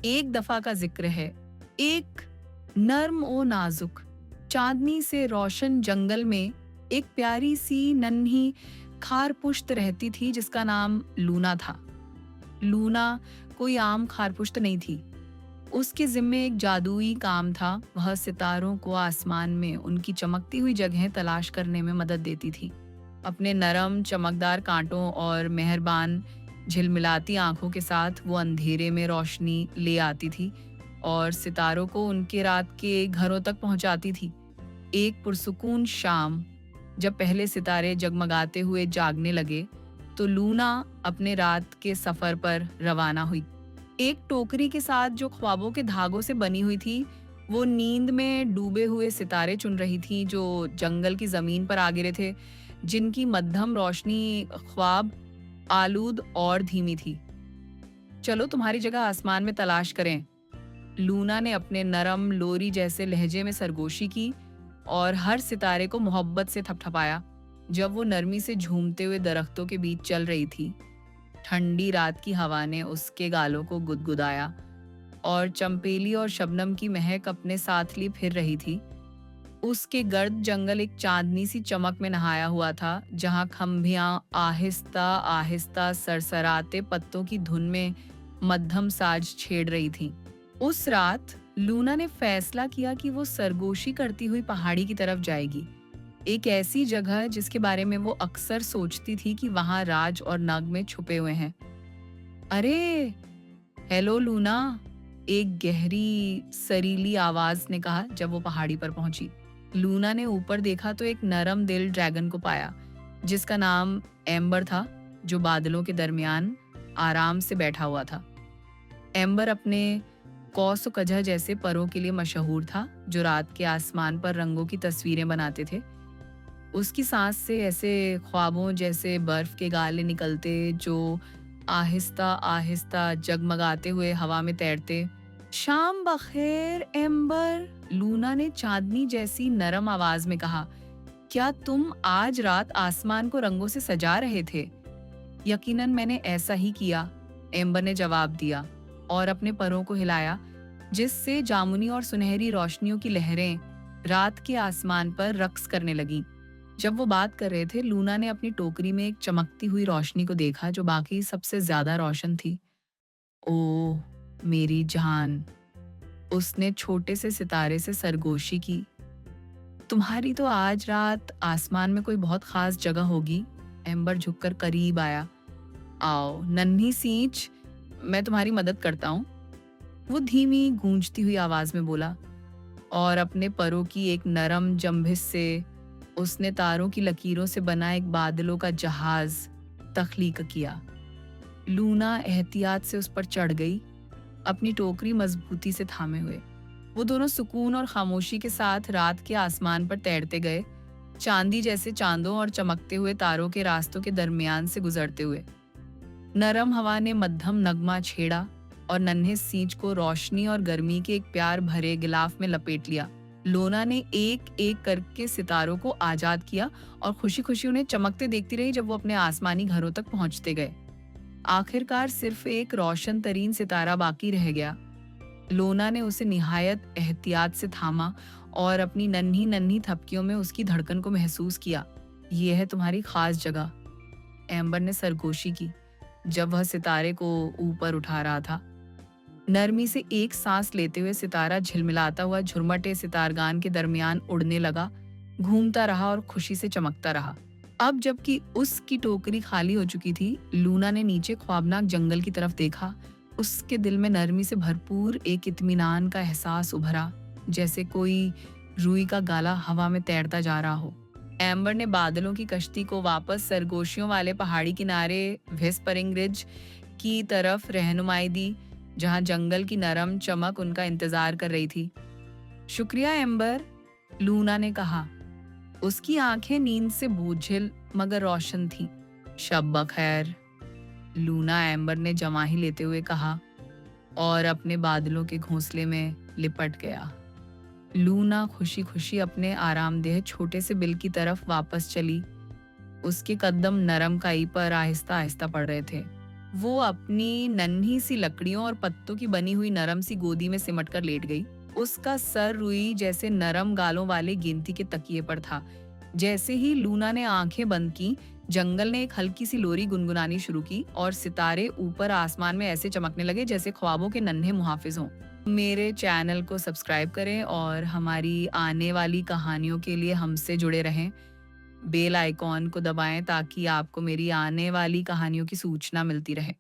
एक दफा का जिक्र है। एक नर्म ओ नाजुक चांदनी से रोशन जंगल में एक प्यारी सी नन्ही खारपुश्त रहती थी जिसका नाम लूना था। लूना कोई आम खारपुश्त नहीं थी। उसके जिम्मे एक जादुई काम था। वह सितारों को आसमान में उनकी चमकती हुई जगहें तलाश करने में मदद देती थी। अपने नरम चमकदार कांटों और मेहरबान झिलमिलाती आंखों के साथ वो अंधेरे में रोशनी ले आती थी और सितारों को उनके रात के घरों तक पहुंचाती थी। एक पुरसुकून शाम, जब पहले सितारे जगमगाते हुए जागने लगे, तो लूना अपने रात के सफर पर रवाना हुई। एक टोकरी के साथ जो ख्वाबों के धागों से बनी हुई थी, वो नींद में डूबे हुए सितारे चुन रही थी जो जंगल की जमीन पर आ गिरे थे, जिनकी मध्यम रोशनी ख्वाब आलूद और धीमी थी। चलो तुम्हारी जगह आसमान में तलाश करें। लूना ने अपने नरम लोरी जैसे लहजे में सरगोशी की और हर सितारे को मोहब्बत से थपथपाया। जब वो नरमी से झूमते हुए दरख्तों के बीच चल रही थी, ठंडी रात की हवा ने उसके गालों को गुदगुदाया और चंपेली और शबनम की महक अपने साथ ली फिर रही थी। उसके गर्द जंगल एक चांदनी सी चमक में नहाया हुआ था, जहां खंभियां आहिस्ता आहिस्ता सरसराते पत्तों की धुन में मध्यम साज छेड़ रही थीं। उस रात लूना ने फैसला किया कि वो सरगोशी करती हुई पहाड़ी की तरफ जाएगी। एक ऐसी जगह जिसके बारे में वो अक्सर सोचती थी कि वहां राज और नगमे छुपे हुए हैं। अरे, हेलो लूना, एक गहरी सरीली आवाज ने कहा जब वो पहाड़ी पर पहुंची। लूना ने ऊपर देखा तो एक नरम दिल ड्रैगन को पाया, जिसका नाम एम्बर था, जो बादलों के दरमियान आराम से बैठा हुआ था। एम्बर अपने कौस व कजह जैसे परों के लिए मशहूर था, जो रात के आसमान पर रंगों की तस्वीरें बनाते थे। उसकी सांस से ऐसे ख्वाबों जैसे बर्फ के गाले निकलते, जो आहिस्ता आहिस्ता जगमगाते हुए हवा में तैरते। शाम बखेर एम्बर, लूना ने चांदनी जैसी नरम आवाज में कहा। क्या तुम आज रात आसमान को रंगों से सजा रहे थे? यकीनन मैंने ऐसा ही किया, एम्बर ने जवाब दिया और अपने परों को हिलाया, जिससे जामुनी और सुनहरी रोशनियों की लहरें रात के आसमान पर रक्स करने लगीं। जब वो बात कर रहे थे, लूना ने अपनी टोकरी में एक चमकती हुई रोशनी को देखा जो बाकी सबसे ज्यादा रोशन थी। ओह मेरी जान, उसने छोटे से सितारे से सरगोशी की। तुम्हारी तो आज रात आसमान में कोई बहुत खास जगह होगी। एम्बर झुककर करीब आया। आओ नन्ही सींच, मैं तुम्हारी मदद करता हूँ, वो धीमी गूंजती हुई आवाज में बोला, और अपने परों की एक नरम जंभिस से उसने तारों की लकीरों से बना एक बादलों का जहाज तख्लीक किया। लूना एहतियात से उस पर चढ़ गई, अपनी टोकरी मजबूती से थामे हुए। वो दोनों सुकून और खामोशी के साथ रात के आसमान पर तैरते गए, चांदी जैसे चांदों और चमकते हुए तारों के रास्तों के दरमियान से गुजरते हुए। नरम हवा ने मध्यम नगमा छेड़ा और नन्हे सींच को रोशनी और गर्मी के एक प्यार भरे गिलाफ में लपेट लिया। लोना ने एक एक करके सितारों को आजाद किया और खुशी खुशी उन्हें चमकते देखती रही जब वो अपने आसमानी घरों तक पहुंचते गए। आखिरकार सिर्फ एक रोशन तरीन सितारा बाकी रह गया। लोना ने उसे निहायत एहतियात से थामा और अपनी नन्ही नन्ही थपकियों में उसकी धड़कन को महसूस किया। ये है तुम्हारी खास जगह, एम्बर ने सरगोशी की जब वह सितारे को ऊपर उठा रहा था। नरमी से एक सांस लेते हुए सितारा झिलमिलाता हुआ झुरमटे सितारगान के दरमियान उड़ने लगा, घूमता रहा और खुशी से चमकता रहा। अब जबकि उसकी टोकरी खाली हो चुकी थी, लूना ने नीचे ख्वाबनाक जंगल की तरफ देखा। उसके दिल में नरमी से भरपूर एक इत्मीनान का एहसास उभरा, जैसे कोई रुई का गाला हवा में तैरता जा रहा हो। एम्बर ने बादलों की कश्ती को वापस सरगोशियों वाले पहाड़ी किनारे व्हिस्परिंग रिज की तरफ रहनुमाई दी, जहां जंगल की नरम चमक उनका इंतजार कर रही थी। शुक्रिया एम्बर, लूना ने कहा। उसकी आंखें नींद से बोझिल मगर रोशन थीं। शब बखैर, लूना एम्बर ने जमाही लेते हुए कहा और अपने बादलों के घोंसले में लिपट गया। लूना खुशी खुशी अपने आरामदेह छोटे से बिल की तरफ वापस चली। उसके कदम नरम काई पर आहिस्ता आहिस्ता पड़ रहे थे। वो अपनी नन्ही सी लकड़ियों और पत्तों की बनी हुई नरम सी गोदी में सिमट कर लेट गई। उसका सर रुई जैसे नरम गालों वाले गिनती के तकिए पर था। जैसे ही लूना ने आंखें बंद की, जंगल ने एक हल्की सी लोरी गुनगुनानी शुरू की और सितारे ऊपर आसमान में ऐसे चमकने लगे जैसे ख्वाबों के नन्हे मुहाफिज हों। मेरे चैनल को सब्सक्राइब करें और हमारी आने वाली कहानियों के लिए हमसे जुड़े रहें। बेल आइकॉन को दबाएं ताकि आपको मेरी आने वाली कहानियों की सूचना मिलती रहे।